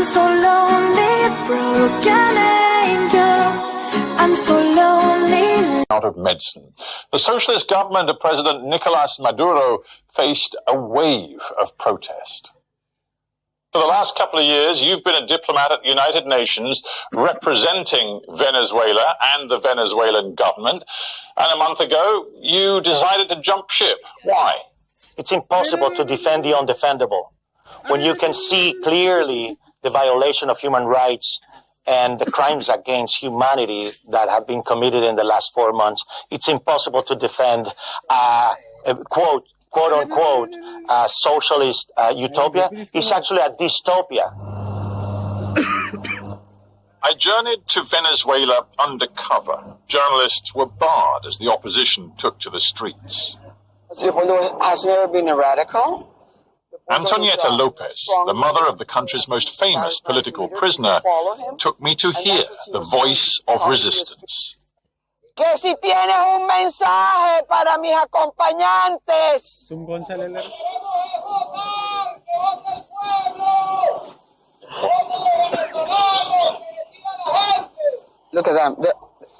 so lonely, broken angel. I'm so lonely. Out of medicine. The socialist government of President Nicolas Maduro faced a wave of protest. For the last couple of years, you've been a diplomat at the United Nations representing Venezuela and the Venezuelan government. And a month ago, you decided to jump ship. Why? It's impossible to defend the undefendable. When you can see clearly the violation of human rights and the crimes against humanity that have been committed in the last 4 months, it's impossible to defend quote unquote, socialist utopia. It's actually a dystopia. I journeyed to Venezuela undercover. Journalists were barred as the opposition took to the streets. Has never been a radical. Antonieta Lopez, the mother of the country's most famous political prisoner, took me to hear the voice of resistance. Que si tienes un mensaje para mis acompañantes. Look at them.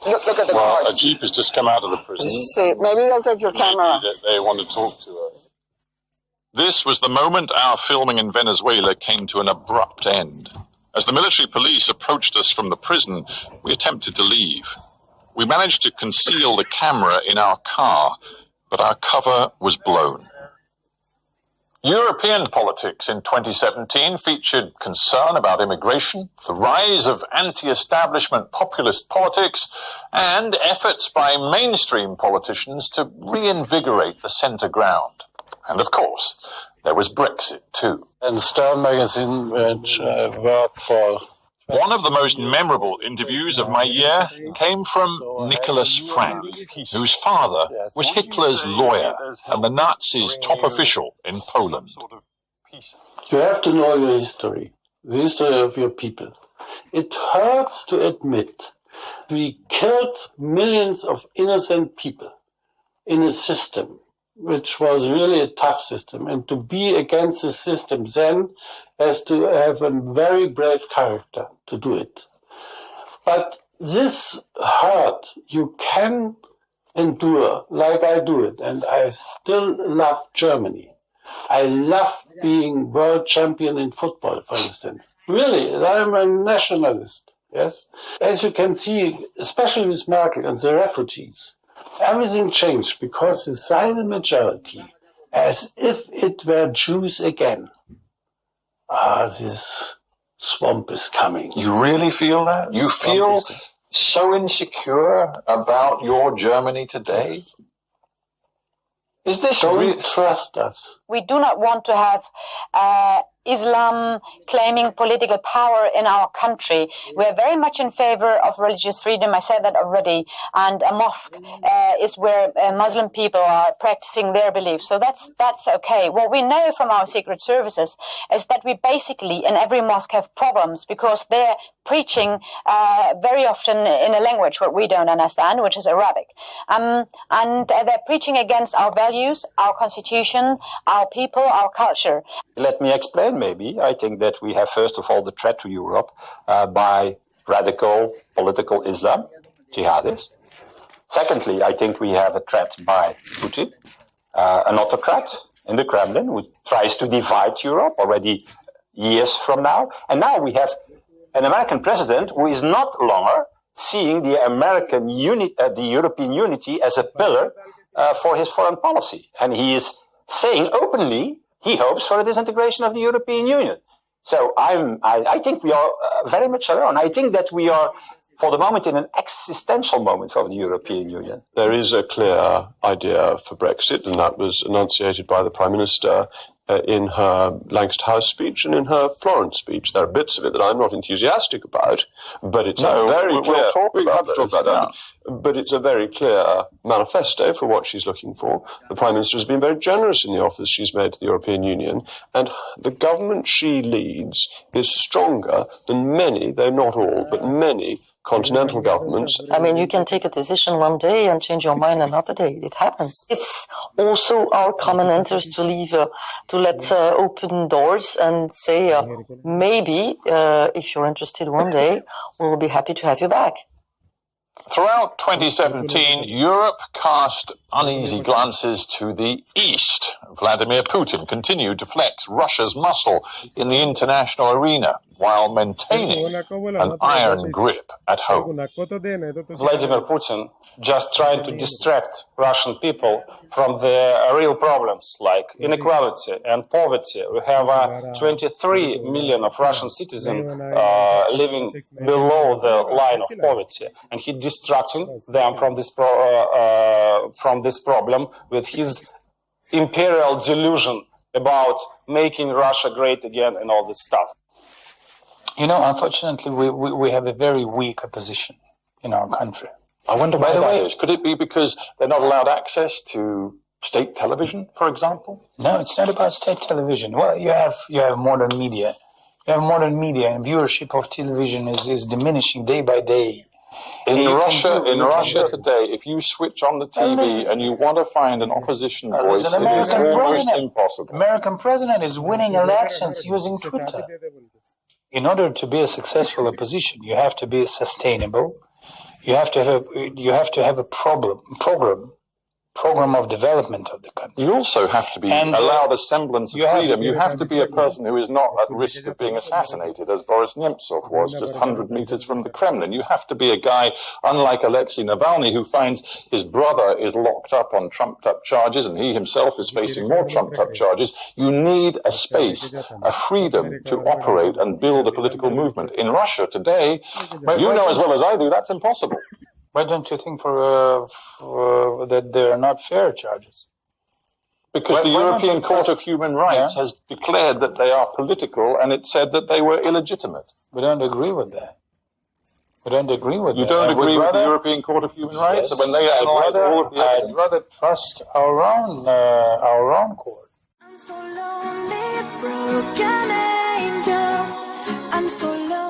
Look at the guards. A jeep has just come out of the prison. See, maybe they'll take your camera. Maybe they want to talk to us. This was the moment our filming in Venezuela came to an abrupt end. As the military police approached us from the prison, we attempted to leave. We managed to conceal the camera in our car, but our cover was blown. European politics in 2017 featured concern about immigration, the rise of anti-establishment populist politics, and efforts by mainstream politicians to reinvigorate the centre ground. And of course, there was Brexit too. And Stern magazine, which worked for... One of the most memorable interviews of my year came from Nicholas Frank, whose father was Hitler's lawyer and the Nazis' top official in Poland. You have to know your history, the history of your people. It hurts to admit we killed millions of innocent people in a system which was really a tough system, and to be against the system then has to have a very brave character to do it. But this hurt you can endure like I do it, and I still love Germany. I love being world champion in football, for instance. Really, I'm a nationalist, yes? As you can see, especially with Merkel and the refugees, everything changed because the silent majority, as if it were Jews again. This swamp is coming. You really feel that? You feel so insecure about your Germany today? Yes. Is this Don't trust us. We do not want to have Islam claiming political power in our country. We are very much in favor of religious freedom. I said that already. And a mosque is where Muslim people are practicing their beliefs. So that's okay. What we know from our secret services is that we basically in every mosque have problems because they're preaching very often in a language what we don't understand, which is Arabic. And they're preaching against our values, our constitution, our people, our culture. Let me explain maybe. I think that we have first of all the threat to Europe by radical political Islam, jihadists. Secondly, I think we have a threat by Putin, an autocrat in the Kremlin who tries to divide Europe already years from now. And now we have an American president who is not longer seeing the the European unity as a pillar for his foreign policy. And he is saying openly he hopes for a disintegration of the European Union. So I think we are very much alone. I think that we are, for the moment, in an existential moment for the European Union. There is a clear idea for Brexit, and that was enunciated by the Prime Minister in her Lancaster House speech and in her Florence speech. There are bits of it that I'm not enthusiastic about, but it's a very clear... We'll talk about that. But it's a very clear manifesto for what she's looking for. The Prime Minister has been very generous in the offers she's made to the European Union, and the government she leads is stronger than many, though not all, but many continental governments. I mean, you can take a decision one day and change your mind another day. It happens. It's also our common interest to leave, to let open doors and say, maybe, if you're interested one day, we'll be happy to have you back. Throughout 2017, Europe cast uneasy glances to the east. Vladimir Putin continued to flex Russia's muscle in the international arena while maintaining an iron grip at home. Vladimir Putin just trying to distract Russian people from the real problems like inequality and poverty. We have 23 million of Russian citizens living below the line of poverty, and he distracting them from this problem with his imperial delusion about making Russia great again and all this stuff. You know, unfortunately, we have a very weak opposition in our country. I wonder why that is. Could it be because they're not allowed access to state television, for example? No, it's not about state television. Well, you have modern media. You have modern media, and viewership of television is diminishing day by day. In Russia today, if you switch on the TV and you want to find an opposition voice, it is almost impossible. American president is winning elections using Twitter. In order to be a successful opposition, you have to be sustainable. You have to have a program of development of the country. You also have to be allowed a semblance of freedom. You have to be a person who is not at risk of being assassinated, as Boris Nemtsov was just 100 meters from the Kremlin. You have to be a guy, unlike Alexei Navalny, who finds his brother is locked up on trumped-up charges and he himself is facing more trumped-up charges. You need a space, a freedom to operate and build a political movement. In Russia today, you know as well as I do, that's impossible. Why don't you think that they're not fair charges? Because the European Court of Human Rights has declared that they are political, and it said that they were illegitimate. We don't agree with that. We don't agree with that. You don't agree with the European Court of Human Rights? Yes, when they analyze all of the evidence? I'd rather trust our own court. I'm so lonely, broken angel. I'm so lonely.